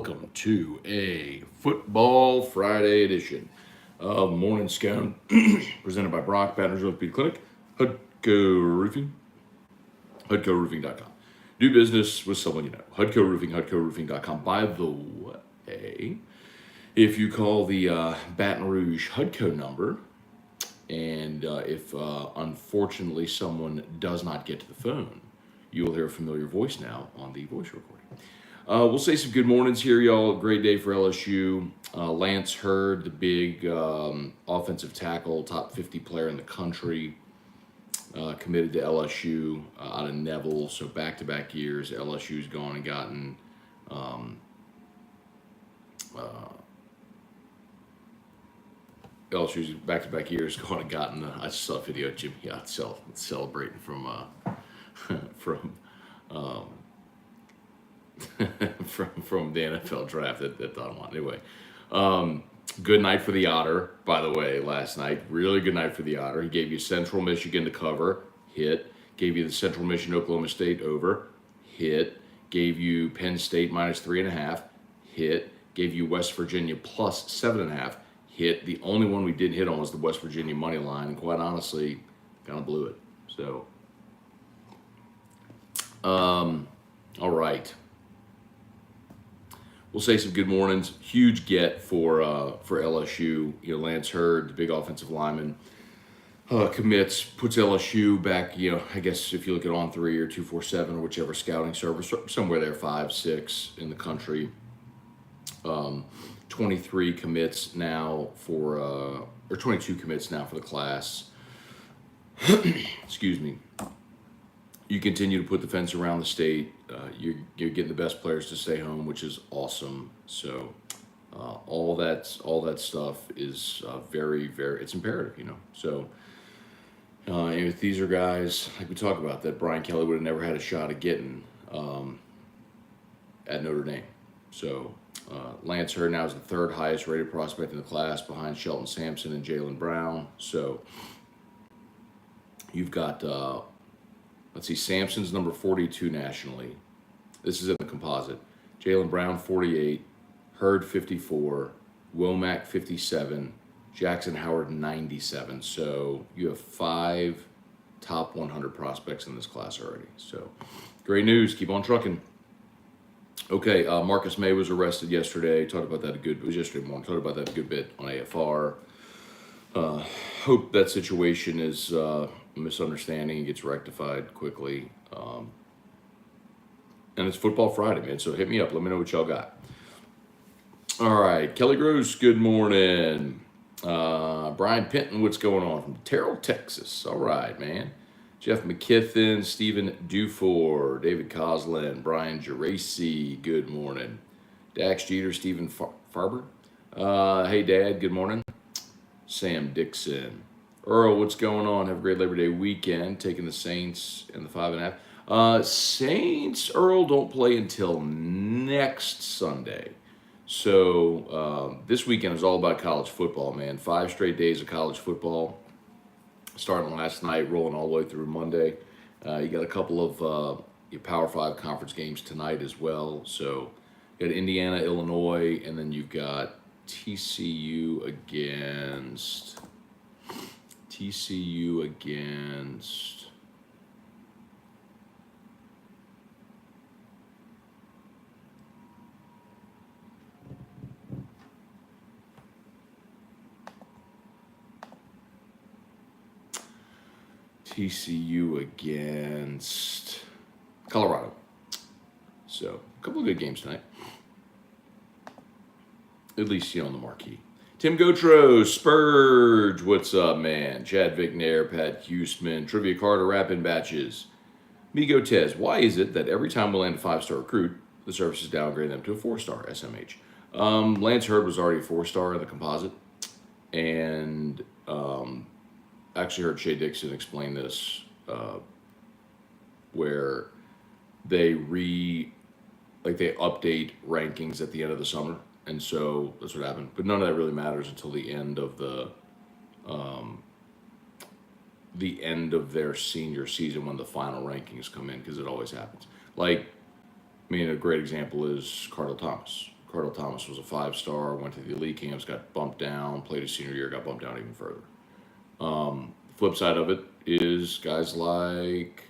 welcome to a Football Friday edition of Morning Scone, presented by Brock, Baton Rouge Orthopedic Clinic, Hudco Roofing, HudcoRoofing.com. Do business with someone you know. Hudco Roofing, HudcoRoofing.com. By the way, if you call the Baton Rouge Hudco number, and if unfortunately someone does not get to the phone, you will hear a familiar voice now on the voice recording. We'll say some good mornings here, y'all. Great day for LSU. Lance Hurd, the big offensive tackle, top 50 player in the country, committed to LSU out of Neville. So back-to-back years, LSU's gone and gotten LSU's back-to-back years gone and gotten. I just saw a video of Jimmy Yacht celebrating from from the NFL draft at Donwan. Anyway, good night for the Otter, by the way, last night. Really good night for the Otter. He gave you Central Michigan to cover, hit. Gave you the Central Michigan Oklahoma State over, hit. Gave you Penn State minus 3.5, hit. Gave you West Virginia plus 7.5, hit. The only one we didn't hit on was the West Virginia money line, and quite honestly, kind of blew it. So, all right. We'll say some good mornings. Huge get for LSU. You know, Lance Hurd, the big offensive lineman, commits, puts LSU back. You know, I guess if you look at On3 or 247 or whichever scouting service, somewhere there, 5, 6 in the country. 23 commits now for, or 22 commits now for the class. Excuse me. You continue to put the fence around the state. You're getting the best players to stay home, which is awesome. So all that stuff is very, it's imperative, you know. So if these are guys like we talk about that Brian Kelly would have never had a shot at getting at Notre Dame. So Lance Hurd now is the third highest rated prospect in the class behind Shelton Sampson and Jalen Brown. So you've got. Let's see, Sampson's number 42 nationally. This is in the composite. Jalen Brown, 48. Hurd, 54. Womack, 57. Jackson Howard, 97. So you have 5 top 100 prospects in this class already. So great news. Keep on trucking. Okay, Marcus May was arrested yesterday. Talked about that it was yesterday morning. Talked about that a good bit on AFR. Hope that situation is misunderstanding and gets rectified quickly. And it's Football Friday, man, so hit me up. Let me know what y'all got. All right, Kelly Gross, good morning. Brian Penton, what's going on from Terrell, Texas? All right, man. Jeff McKithen, Stephen Dufour, David Coslin, Brian Geraci, good morning. Dax Jeter, Stephen Farber. Hey, Dad, good morning. Sam Dixon. Earl, what's going on? Have a great Labor Day weekend. Taking the Saints in the 5.5. Saints, Earl, don't play until next Sunday. So this weekend is all about college football, man. 5 straight days of college football. Starting last night, rolling all the way through Monday. You got a couple of your Power 5 conference games tonight as well. So you got Indiana, Illinois, and then you've got TCU against Colorado. So a couple of good games tonight. At least, you know, on the marquee. Tim Gotro, Spurge, what's up, man? Chad Vignair, Pat Huseman, Trivia Carter, Rappin' Batches. Migo Tez, why is it that every time we land a 5-star recruit, the services downgrade them to a 4-star SMH? Lance Hurd was already a 4-star in the composite. And I actually heard Shea Dixon explain this, where they update rankings at the end of the summer. And so that's what happened. But none of that really matters until the end of their senior season when the final rankings come in, because it always happens. Like, I mean, a great example is Carl Thomas. Cardell Thomas was a 5-star, went to the elite camps, got bumped down, played his senior year, got bumped down even further. Flip side of it is guys like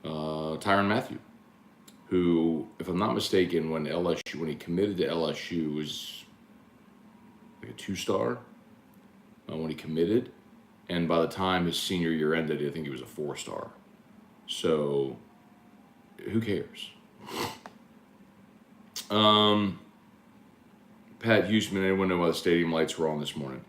Tyrann Mathieu, who, if I'm not mistaken, when he committed to LSU, was like a 2-star when he committed, and by the time his senior year ended, I think he was a 4-star. So, who cares? Pat Huseman, anyone know why the stadium lights were on this morning?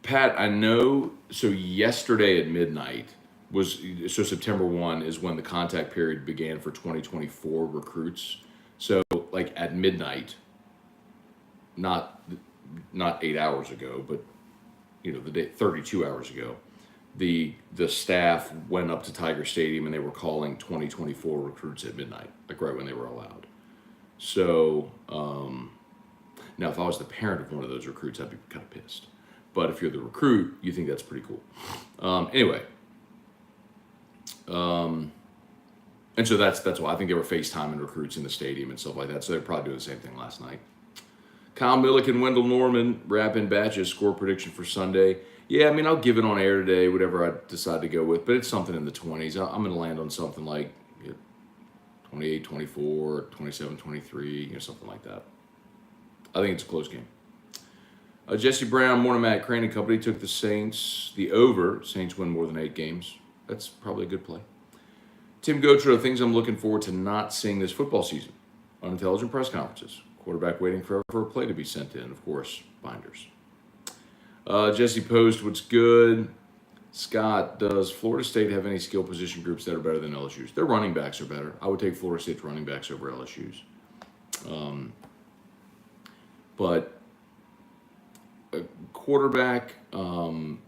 Pat, I know. So yesterday at midnight so September 1 is when the contact period began for 2024 recruits. So like at midnight, not 8 hours ago, but the day 32 hours ago, the staff went up to Tiger Stadium and they were calling 2024 recruits at midnight, like right when they were allowed. So now if I was the parent of one of those recruits, I'd be kind of pissed. But if you're the recruit, you think that's pretty cool. Anyway, and so that's why I think they were FaceTiming recruits in the stadium and stuff like that. So they're probably doing the same thing last night. Kyle Millick and Wendell Norman wrapping batches score prediction for Sunday. Yeah, I mean, I'll give it on air today, whatever I decide to go with, but it's something in the 20s. I'm going to land on something like 28, 24, 27, 23, something like that. I think it's a close game. Jesse Brown, Morning Matt Crane and Company took the Saints, the over. Saints win more than 8 games. That's probably a good play. Tim Gotro, things I'm looking forward to not seeing this football season. Unintelligent press conferences. Quarterback waiting for a play to be sent in. Of course, binders. Jesse Post, what's good? Scott, does Florida State have any skill position groups that are better than LSU's? Their running backs are better. I would take Florida State's running backs over LSU's. But a quarterback, Jaden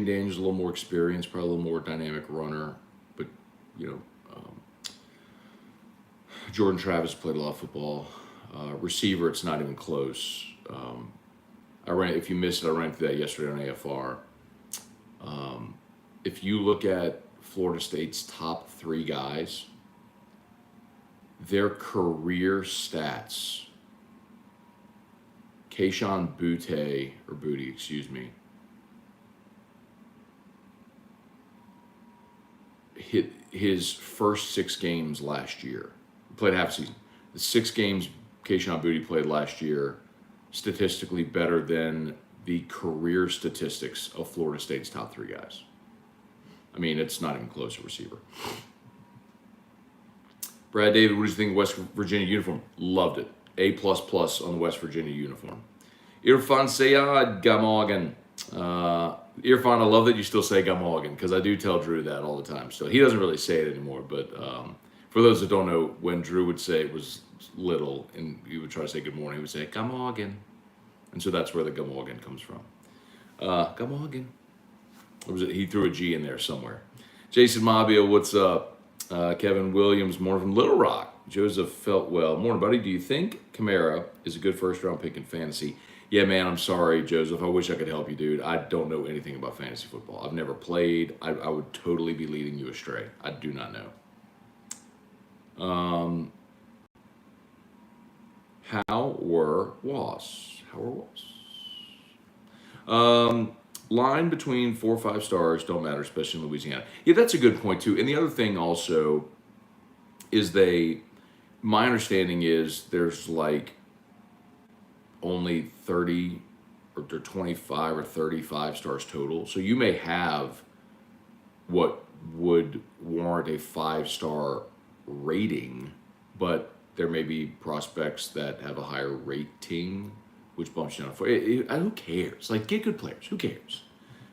Daniels, a little more experienced, probably a little more dynamic runner. But, Jordan Travis played a lot of football. Receiver, it's not even close. If you missed it, I ran through that yesterday on AFR. If you look at Florida State's top 3 guys, their career stats, Kayshon Boutte, excuse me, hit his first 6 games last year. He played half a season. The 6 games Kayshon Boutte played last year, statistically better than the career statistics of Florida State's top 3 guys. I mean, it's not even close, a receiver. Brad David, what did you think of West Virginia uniform? Loved it. A++ on the West Virginia uniform. Irfan Sayad Gamogan. Irfan, I love that you still say Gamogan, because I do tell Drew that all the time. So he doesn't really say it anymore, but for those that don't know, when Drew would say it was little and he would try to say good morning, he would say Gamogan. And so that's where the Gamogan comes from. Gamogan. He threw a G in there somewhere. Jason Mabia, what's up? Kevin Williams, morning from Little Rock. Joseph Feltwell, morning, buddy. Do you think Kamara is a good first-round pick in fantasy? Yeah, man, I'm sorry, Joseph. I wish I could help you, dude. I don't know anything about fantasy football. I've never played. I would totally be leading you astray. I do not know. How were Was? Line between 4 or 5 stars don't matter, especially in Louisiana. Yeah, that's a good point, too. And the other thing also is my understanding is there's like only 30 or 25 or 35 stars total. So you may have what would warrant a 5-star rating, but there may be prospects that have a higher rating, which bumps you down. Who cares? Like, get good players. Who cares?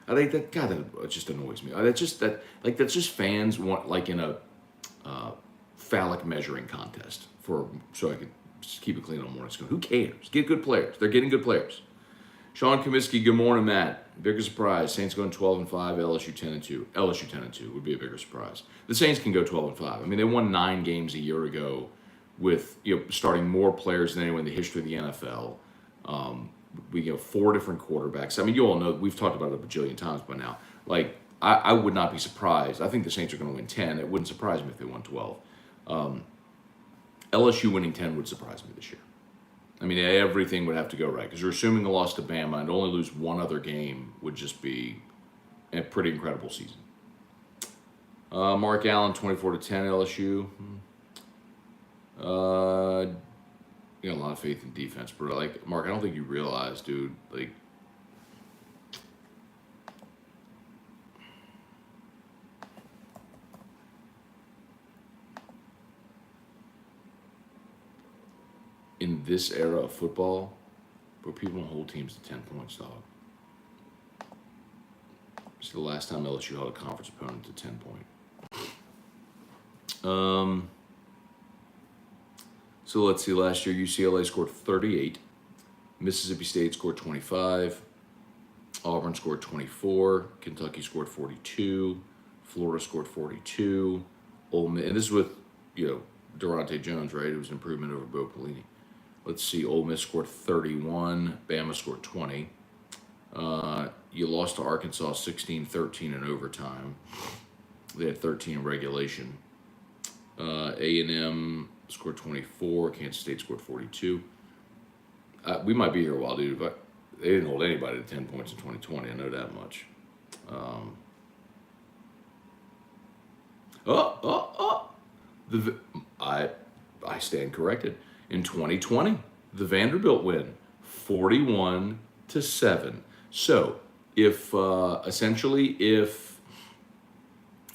I think that, God, that just annoys me. That's just fans want, like, in a phallic measuring contest so I can just keep it clean on morning Scone. Who cares? Get good players. They're getting good players. Sean Comiskey, good morning, Matt. Bigger surprise. Saints going 12-5, LSU 10-2. LSU 10-2 would be a bigger surprise. The Saints can go 12-5. I mean, they won 9 games a year ago with starting more players than anyone in the history of the NFL. We 4 different quarterbacks. I mean, you all know, we've talked about it a bajillion times by now. Like, I would not be surprised. I think the Saints are going to win 10. It wouldn't surprise me if they won 12. LSU winning 10 would surprise me this year. I mean, everything would have to go right because you're assuming a loss to Bama and to only lose one other game would just be a pretty incredible season. Mark Allen, 24-10 LSU. You got a lot of faith in defense, but like Mark, I don't think you realize, dude. Like, in this era of football, where people don't hold teams to 10 points, dog. It's the last time LSU held a conference opponent to 10 points. So let's see. Last year, UCLA scored 38. Mississippi State scored 25. Auburn scored 24. Kentucky scored 42. Florida scored 42. Ole Miss, and this is with, Durante Jones, right? It was an improvement over Bo Pelini. Let's see. Ole Miss scored 31. Bama scored 20. You lost to Arkansas 16-13 in overtime. They had 13 in regulation. A&M scored 24. Kansas State scored 42. We might be here a while, dude. But they didn't hold anybody to 10 points in 2020. I know that much. I stand corrected. In 2020, the Vanderbilt win, 41-7. So, if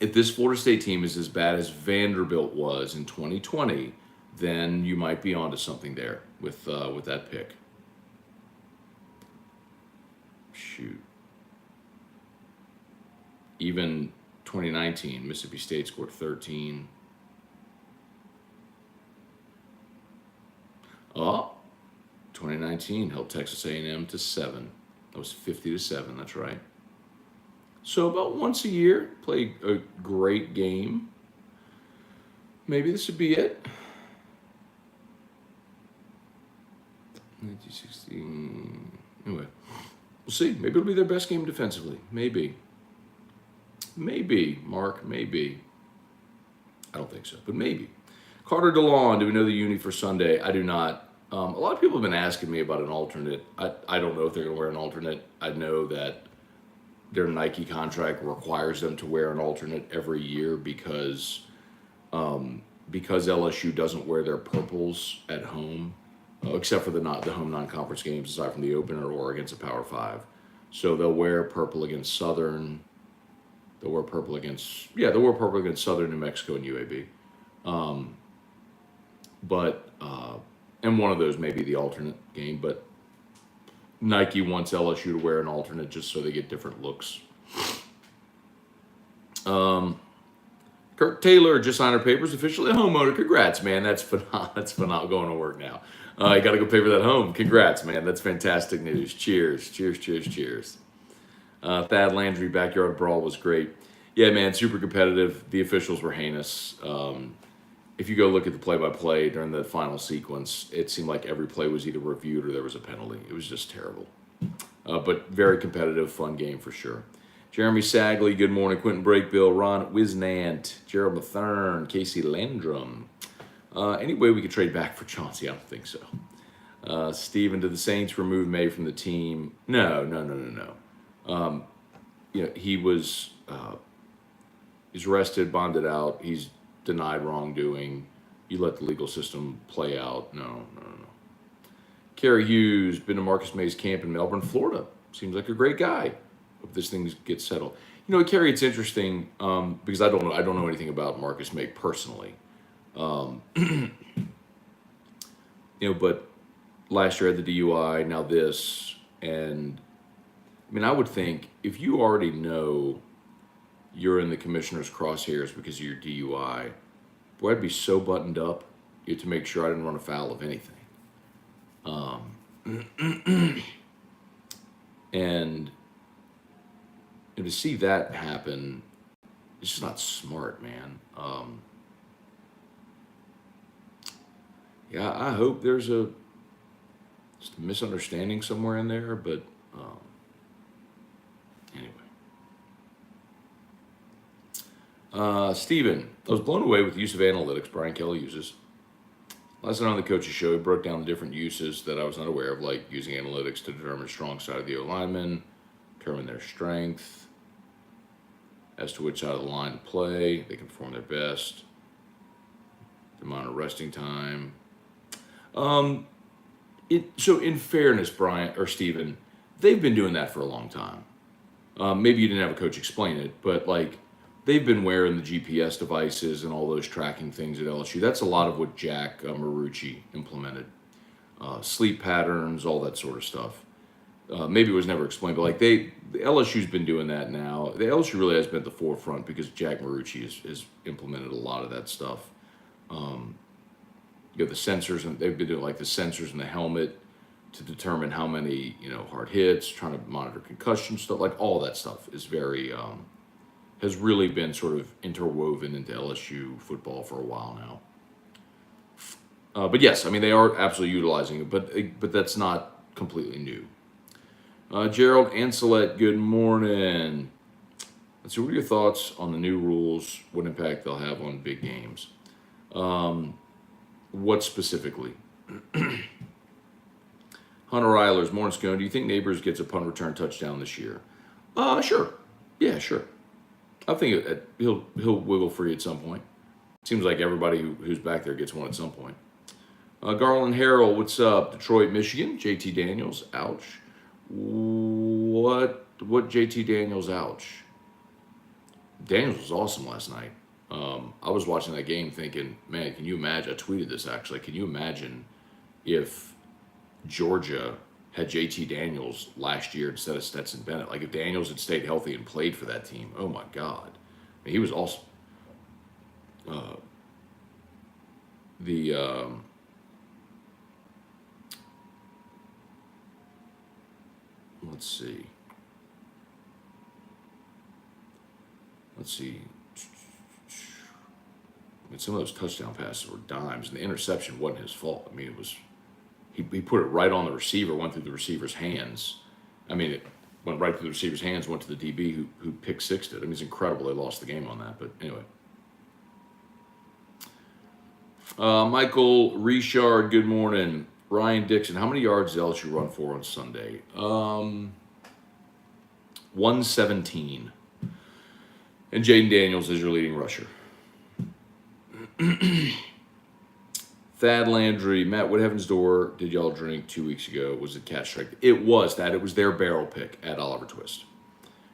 this Florida State team is as bad as Vanderbilt was in 2020, then you might be onto something there with that pick. Shoot. Even 2019, Mississippi State scored 13. Oh, 2019 held Texas A&M to 7. That was 50-7. That's right. So about once a year, play a great game. Maybe this would be it. 1916. Anyway, we'll see. Maybe it'll be their best game defensively. Maybe. Maybe, Mark. Maybe. I don't think so, but maybe. Carter DeLon, do we know the uni for Sunday? I do not. A lot of people have been asking me about an alternate. I don't know if they're going to wear an alternate. I know that their Nike contract requires them to wear an alternate every year because LSU doesn't wear their purples at home, except for the home non-conference games, aside from the opener or against a Power 5. So they'll wear purple against Southern. They'll wear purple against Southern, New Mexico, and UAB. And one of those may be the alternate game, but Nike wants LSU to wear an alternate just so they get different looks. Kirk Taylor just signed her papers, officially a homeowner. Congrats, man. That's phenomenal. That's phenomenal. Going to work now. You got to go pay for that home. Congrats, man. That's fantastic news. Cheers. Cheers, cheers, cheers. Thad Landry backyard brawl was great. Yeah, man, super competitive. The officials were heinous. If you go look at the play-by-play during the final sequence, it seemed like every play was either reviewed or there was a penalty. It was just terrible. But very competitive, fun game for sure. Jeremy Sagley, good morning. Quentin Brakebill, Ron Wisnant, Gerald Mathern, Casey Landrum. Any way we could trade back for Chauncey? I don't think so. Steven, did the Saints remove May from the team? No. He was he's arrested, bonded out. He's denied wrongdoing. You let the legal system play out. No. Kerry Hughes, been to Marcus May's camp in Melbourne, Florida. Seems like a great guy. Hope this thing gets settled. Kerry, it's interesting because I don't know anything about Marcus May personally. But last year I had the DUI, now this, and I would think if you already know you're in the commissioner's crosshairs because of your DUI, boy, I'd be so buttoned up to make sure I didn't run afoul of anything. And to see that happen, it's just not smart, man. I hope there's just a misunderstanding somewhere in there, but anyway. Steven, I was blown away with the use of analytics Brian Kelly uses. Last night on the coach's show, he broke down the different uses that I was not aware of, like using analytics to determine the strong side of the O-lineman, determine their strength, as to which side of the line to play, they can perform their best, the amount of resting time. So in fairness, Brian or Steven, they've been doing that for a long time. Maybe you didn't have a coach explain it, but like they've been wearing the GPS devices and all those tracking things at LSU. That's a lot of what Jack Marucci implemented. Sleep patterns, all that sort of stuff. Maybe it was never explained, but like the LSU's been doing that now. The LSU really has been at the forefront because Jack Marucci has implemented a lot of that stuff. You have the sensors, and they've been doing like the sensors in the helmet to determine how many hard hits, trying to monitor concussion stuff, like all that stuff is very has really been sort of interwoven into LSU football for a while now. But yes, I mean they are absolutely utilizing it, but that's not completely new. Gerald Ancelet, good morning. Let's see, what are your thoughts on the new rules? What impact they'll have on big games? What specifically? Hunter Eilers, morning, Scone. Do you think Neighbors gets a punt return touchdown this year? Sure. Yeah, sure. I think he'll wiggle free at some point. Seems like everybody who's back there gets one at some point. Garland Harrell, what's up? Detroit, Michigan. JT Daniels, ouch. What JT Daniels, ouch? Daniels was awesome last night. I was watching that game thinking, man, can you imagine? I tweeted this actually. Can you imagine if Georgia had JT Daniels last year instead of Stetson Bennett? Like if Daniels had stayed healthy and played for that team, oh my God. I mean, he was awesome. Let's see. I mean, some of those touchdown passes were dimes, and the interception wasn't his fault. I mean, it was he put it right on the receiver, went through the receiver's hands. I mean, it went right through the receiver's hands, went to the DB who pick sixed it. I mean, it's incredible they lost the game on that. But anyway. Michael Richard, good morning. Ryan Dixon, how many yards did LSU run for on Sunday? 117. And Jaden Daniels is your leading rusher. Thad Landry, Matt, what heaven's door did y'all drink 2 weeks ago? Was it Cat Strike? It was that. It was their barrel pick at Oliver Twist.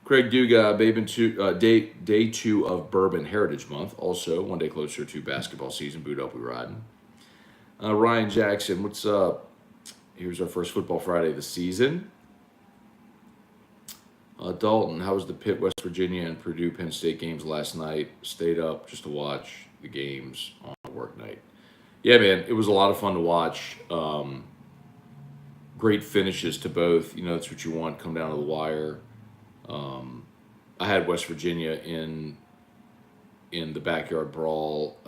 Craig Duga, day 2 of Bourbon Heritage Month. Also, one day closer to basketball season. Boot up, we riding. Ryan Jackson, what's up? Here's our first Football Friday of the season. Dalton, how was the Pitt, West Virginia, and Purdue Penn State games last night? Stayed up just to watch the games on a work night. Yeah, man, it was a lot of fun to watch. Great finishes to both. That's what you want. Come down to the wire. I had West Virginia in the backyard brawl,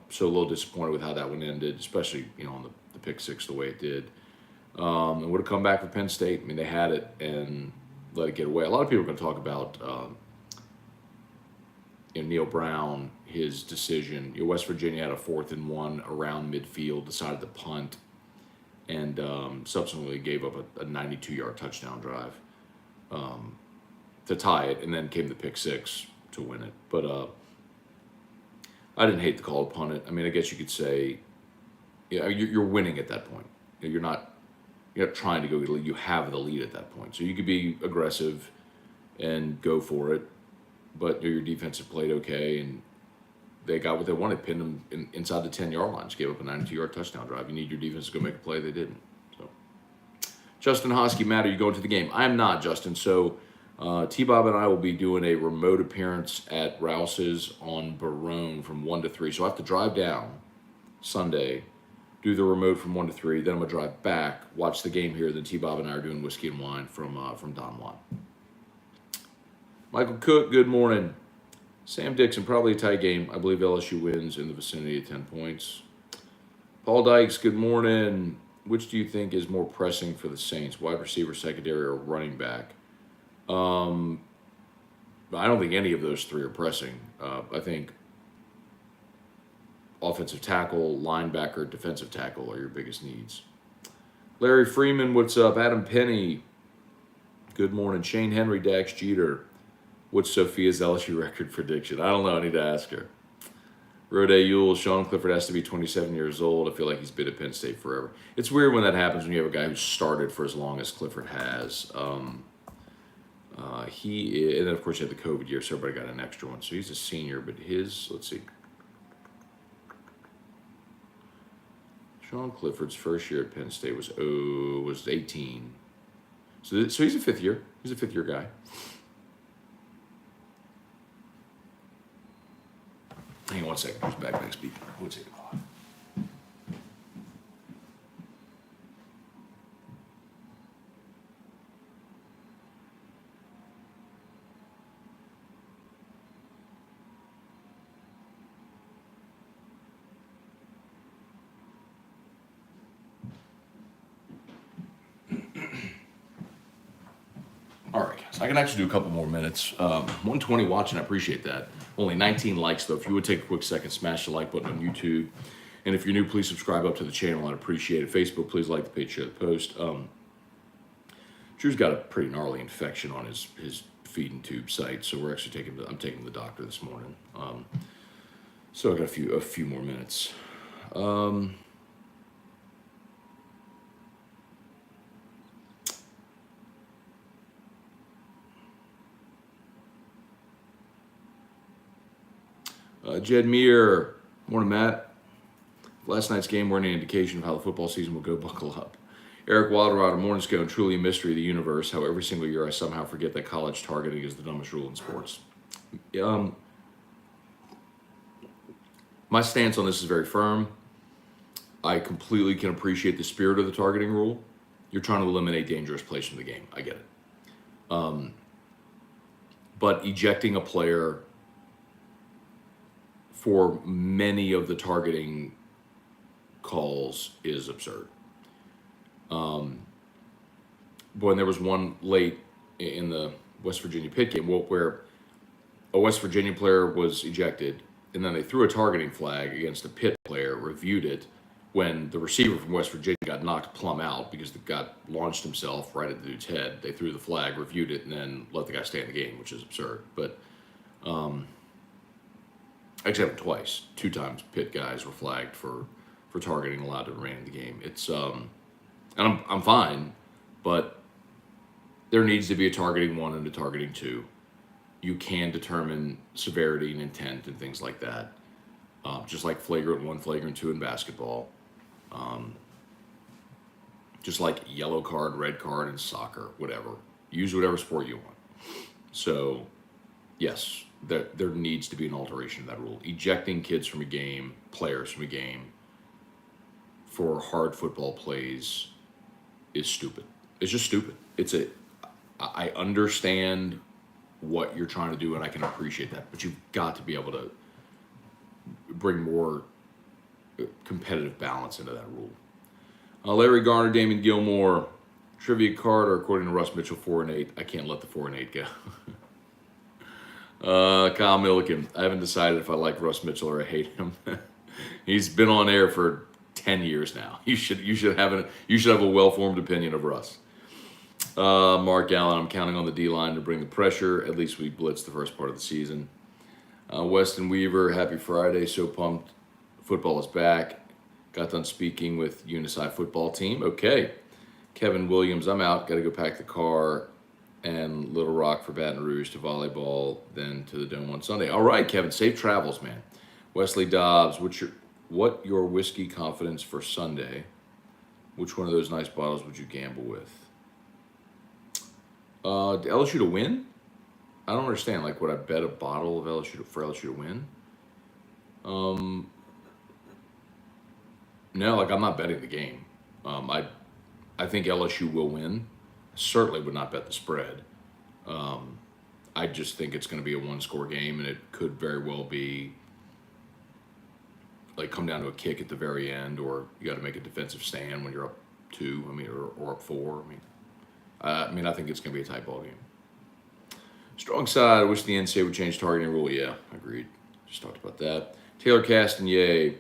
so a little disappointed with how that one ended, especially on the pick six the way it did. And would have come back for Penn State. I mean, they had it and let it get away. A lot of people are going to talk about Neil Brown, his decision. West Virginia had a 4th and 1 around midfield, decided to punt, and subsequently gave up a 92-yard touchdown drive to tie it, and then came the pick six to win it. But I didn't hate the call to punt it. I mean, I guess you could say, you're winning at that point. You're not trying to go get a lead. You have the lead at that point. So you could be aggressive and go for it, but your defensive played okay, and they got what they wanted, pinned them inside the 10-yard line, just gave up a 92-yard touchdown drive. You need your defense to go make a play. They didn't. So, Justin Hosky, Matt, are you going to the game? I am not, Justin. So T-Bob and I will be doing a remote appearance at Rouse's on Barone from 1 to 3. So I have to drive down Sunday, do the remote from 1 to 3. Then I'm going to drive back, watch the game here. Then T-Bob and I are doing whiskey and wine from Don Juan. Michael Cook, good morning. Sam Dixon, probably a tight game. I believe LSU wins in the vicinity of 10 points. Paul Dykes, good morning. Which do you think is more pressing for the Saints, wide receiver, secondary, or running back? I don't think any of those three are pressing. I think offensive tackle, linebacker, defensive tackle are your biggest needs. Larry Freeman, what's up? Adam Penny, good morning. Shane Henry, Dax Jeter. What's Sophia's LSU record prediction? I don't know. I need to ask her. Rode Ewell, Sean Clifford has to be 27 years old. I feel like he's been at Penn State forever. It's weird when that happens when you have a guy who started for as long as Clifford has. And then, of course, you had the COVID year, so everybody got an extra one. So he's a senior, but let's see. Sean Clifford's first year at Penn State was 18. So he's a fifth year. He's a fifth-year guy. Hang on one second. Who's back next week? One second. All right, guys. I can actually do a couple more minutes. 120 watching. I appreciate that. Only 19 likes, though. If you would take a quick second, smash the like button on YouTube. And if you're new, please subscribe up to the channel. I'd appreciate it. Facebook, please like the page, share the post. Drew's got a pretty gnarly infection on his feeding tube site, so we're actually I'm taking the doctor this morning. So I got a few more minutes. Jed Meir, morning, Matt. If last night's game weren't any indication of how the football season will go, buckle up. Eric Wilderrod, morning, Scone, truly a mystery of the universe. How every single year I somehow forget that college targeting is the dumbest rule in sports. My stance on this is very firm. I completely can appreciate the spirit of the targeting rule. You're trying to eliminate dangerous plays from the game. I get it. But ejecting a player for many of the targeting calls is absurd. When there was one late in the West Virginia Pitt game where a West Virginia player was ejected, and then they threw a targeting flag against a Pitt player, reviewed it, when the receiver from West Virginia got knocked plumb out because the guy launched himself right at the dude's head. They threw the flag, reviewed it, and then let the guy stay in the game, which is absurd. But actually happened twice. 2 times Pitt guys were flagged for targeting, allowed to remain in the game. It's and I'm fine, but there needs to be a targeting 1 and a targeting 2. You can determine severity and intent and things like that, just like flagrant 1, flagrant 2 in basketball, just like yellow card, red card in soccer, whatever. Use whatever sport you want. So, yes. There needs to be an alteration of that rule. Ejecting kids from a game, players from a game, for hard football plays is stupid. It's just stupid. I understand what you're trying to do, and I can appreciate that, but you've got to be able to bring more competitive balance into that rule. Larry Garner, Damon Gilmore, trivia card, or according to Russ Mitchell, 4-8. I can't let the 4-8 go. Kyle Milliken, I haven't decided if I like Russ Mitchell or I hate him. He's been on air for 10 years now. You should have a well-formed opinion of Russ. Mark Allen, I'm counting on the D-line to bring the pressure. At least we blitzed the first part of the season. Weston Weaver, happy Friday. So pumped. Football is back. Got done speaking with Unici football team. Okay. Kevin Williams, I'm out. Got to go pack the car and Little Rock for Baton Rouge to volleyball, then to the Dome on Sunday. All right, Kevin, safe travels, man. Wesley Dobbs, what your whiskey confidence for Sunday? Which one of those nice bottles would you gamble with? LSU to win? I don't understand. Like, would I bet a bottle of for LSU to win? No, like, I'm not betting the game. I think LSU will win. Certainly would not bet the spread. I just think it's going to be a 1-score game, and it could very well be like come down to a kick at the very end, or you got to make a defensive stand when you're up 2. I mean, or up 4. I think it's going to be a tight ball game. Strong side. I wish the NCAA would change targeting rule. Yeah, agreed. Just talked about that. Taylor Castanier.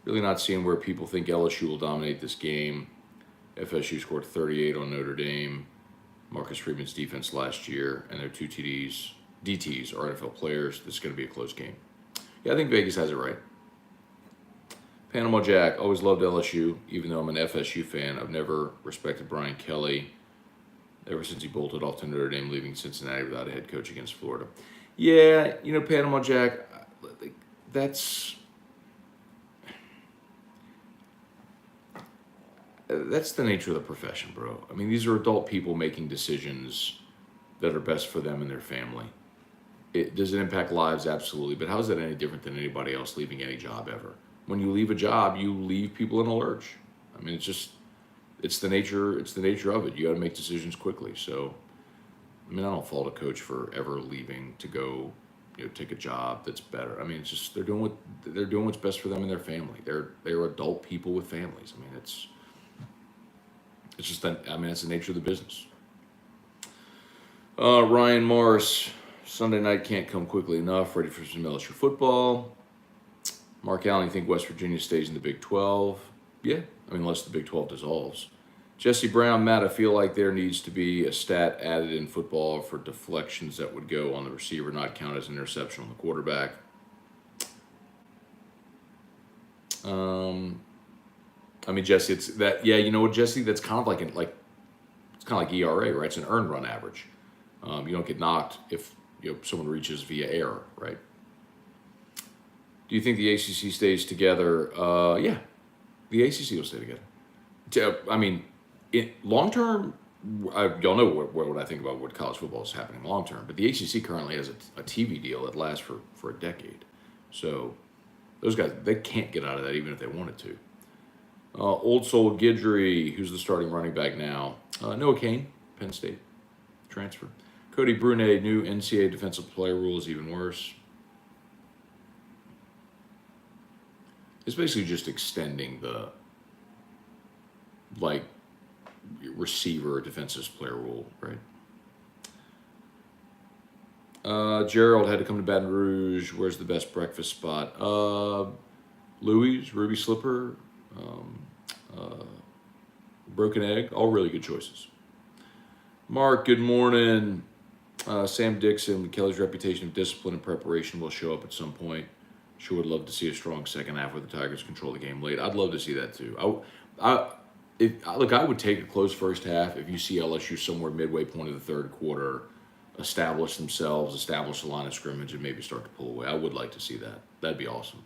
Really not seeing where people think LSU will dominate this game. FSU scored 38 on Notre Dame. Marcus Freeman's defense last year, and their two DTs are NFL players. This is going to be a close game. Yeah, I think Vegas has it right. Panama Jack, always loved LSU, even though I'm an FSU fan. I've never respected Brian Kelly ever since he bolted off to Notre Dame, leaving Cincinnati without a head coach against Florida. Yeah, Panama Jack, that's the nature of the profession, bro. I mean, these are adult people making decisions that are best for them and their family. Does it impact lives? Absolutely. But how is that any different than anybody else leaving any job ever? When you leave a job, you leave people in a lurch. I mean, it's the nature of it. You got to make decisions quickly. So, I mean, I don't fault a coach for ever leaving to go, take a job that's better. I mean, it's just they're doing what's best for them and their family. They're adult people with families. I mean, it's just that. I mean, it's the nature of the business. Ryan Morris, Sunday night can't come quickly enough. Ready for some LSU football. Mark Allen, you think West Virginia stays in the Big 12? Yeah, I mean, unless the Big 12 dissolves. Jesse Brown, Matt, I feel like there needs to be a stat added in football for deflections that would go on the receiver, not count as an interception on the quarterback. I mean, Jesse, it's that. Yeah, you know what, Jesse? That's kind of like it's kind of like ERA, right? It's an earned run average. You don't get knocked if someone reaches via error, right? Do you think the ACC stays together? Yeah, the ACC will stay together. I mean, long term, y'all know what I think about what college football is happening long term. But the ACC currently has a TV deal that lasts for a decade. So those guys, they can't get out of that even if they wanted to. Old Soul Guidry, who's the starting running back now? Noah Cain, Penn State transfer. Cody Brunet, new NCAA defensive player rule is even worse. It's basically just extending the receiver defensive player rule, right? Gerald had to come to Baton Rouge. Where's the best breakfast spot? Louis, Ruby Slipper, Broken Egg, all really good choices. Mark, good morning. Sam Dixon, Kelly's reputation of discipline and preparation will show up at some point. Sure would love to see a strong second half where the Tigers control the game late. I'd love to see that too. I would take a close first half if you see LSU somewhere midway point of the third quarter establish themselves, establish a line of scrimmage, and maybe start to pull away. I would like to see that. That'd be awesome.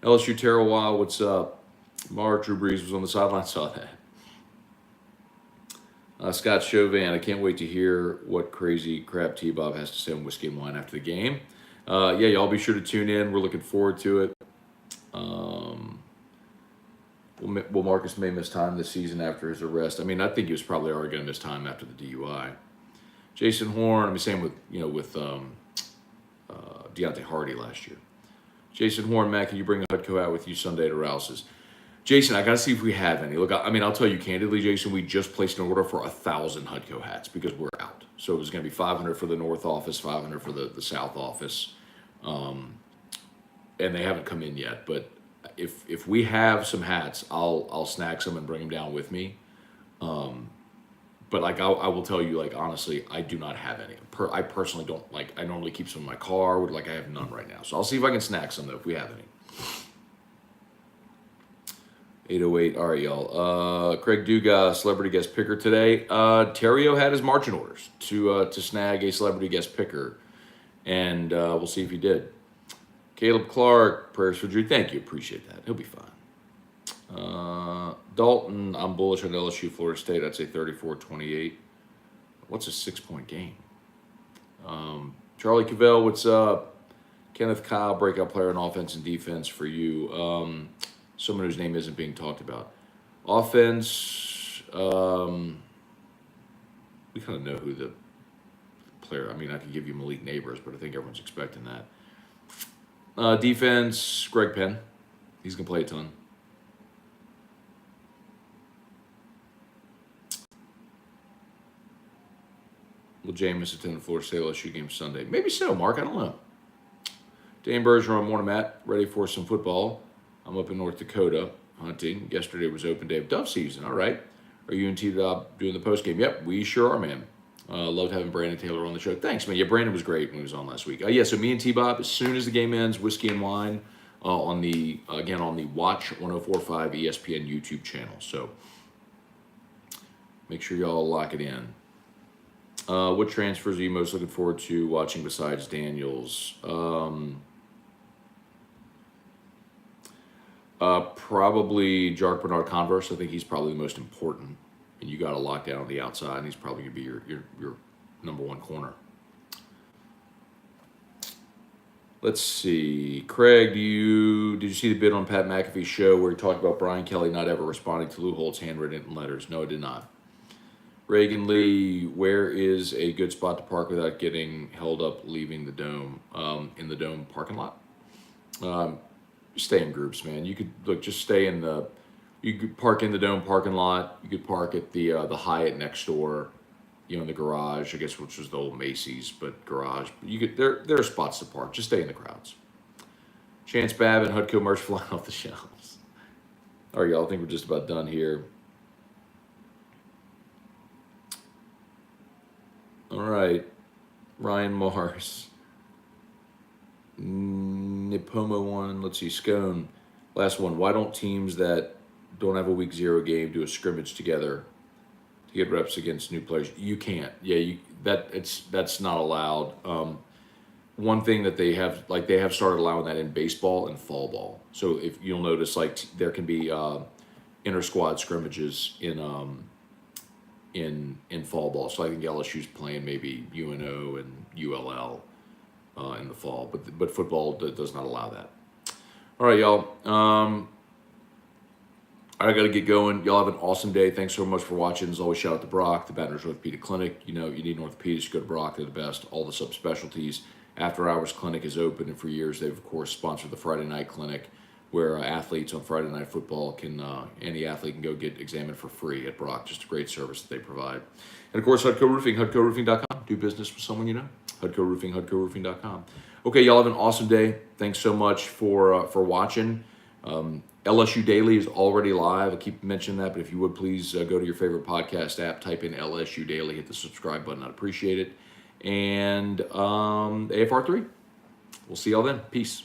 LSU Terroir, what's up? Mark, Drew Brees was on the sideline, saw that. Scott Chauvin, I can't wait to hear what crazy crap T-Bob has to say on Whiskey and Wine after the game. Yeah, y'all be sure to tune in. We're looking forward to it. Well, Marcus may miss time this season after his arrest. I mean, I think he was probably already going to miss time after the DUI. Jason Horn, I mean, same with Deontay Hardy last year. Jason Horn, Matt, can you bring a Hutco out with you Sunday to Rouse's? Jason, I got to see if we have any. Look, I mean, I'll tell you candidly, Jason, we just placed an order for 1,000 Hutco hats because we're out. So it was going to be 500 for the North office, 500 for the South office. And they haven't come in yet. But if we have some hats, I'll snag some and bring them down with me. But I will tell you, honestly, I do not have any. I personally don't I normally keep some in my car. I have none right now. So I'll see if I can snag some though if we have any. 808. All right, y'all. Craig Dugas, celebrity guest picker today. Terrio had his marching orders to snag a celebrity guest picker, and we'll see if he did. Caleb Clark, prayers for Drew. Thank you. Appreciate that. He'll be fine. Dalton, I'm bullish on LSU, Florida State. I'd say 34-28. What's a 6-point game? Charlie Cavell, what's up? Kenneth Kyle, breakout player on offense and defense for you. Someone whose name isn't being talked about. Offense, we kind of know who the player. I mean, I could give you Malik Neighbors, but I think everyone's expecting that. Defense, Greg Penn. He's going to play a ton. Will Jameis attend the Florida State LSU game Sunday? Maybe so, Mark. I don't know. Dane Bergeron, morning, Matt. Ready for some football. I'm up in North Dakota hunting. Yesterday was open day of dove season. All right. Are you and T-Bob doing the post game? Yep, we sure are, man. Loved having Brandon Taylor on the show. Thanks, man. Yeah, Brandon was great when he was on last week. Yeah, so me and T-Bob, as soon as the game ends, whiskey and wine on the Watch 104.5 ESPN YouTube channel. So make sure y'all lock it in. What transfers are you most looking forward to watching besides Daniels? Probably Jark Bernard Converse. I think he's probably the most important. And you got to lock down on the outside, and he's probably going to be your number one corner. Let's see. Craig, did you see the bit on Pat McAfee's show where he talked about Brian Kelly not ever responding to Lou Holt's handwritten letters? No, I did not. Reagan Lee, where is a good spot to park without getting held up leaving the Dome? In the Dome parking lot? Stay in groups, man. You could just stay in the. You could park in the Dome parking lot. You could park at the Hyatt next door, in the garage, I guess, which was the old Macy's, but garage. But you could there are spots to park. Just stay in the crowds. Chance Babb and Hudco merch flying off the shelves. All right, y'all. I think we're just about done here. All right, Ryan Mars. Nipomo one. Let's see, Scone. Last one. Why don't teams that don't have a week 0 game do a scrimmage together to get reps against new players? You can't. Yeah, that's not allowed. One thing that they have started allowing that in baseball and fall ball. So if you'll notice, there can be inter squad scrimmages in fall ball. So I think LSU's playing maybe UNO and ULL in the fall, but football does not allow that. All right, y'all. I got to get going. Y'all have an awesome day. Thanks so much for watching. As always, shout out to Brock, the Baton Rouge Orthopedic Clinic. You need an orthopedist, go to Brock. They're the best. All the subspecialties. After Hours Clinic is open, and for years they've, of course, sponsored the Friday Night Clinic, where athletes on Friday Night Football any athlete can go get examined for free at Brock. Just a great service that they provide. And, of course, Hudco Roofing, HudcoRoofing.com. Do business with someone you know. Hudco Roofing, HudcoRoofing.com. Okay, y'all have an awesome day. Thanks so much for watching. LSU Daily is already live. I keep mentioning that, but if you would please go to your favorite podcast app, type in LSU Daily, hit the subscribe button. I'd appreciate it. And AFR3, we'll see y'all then. Peace.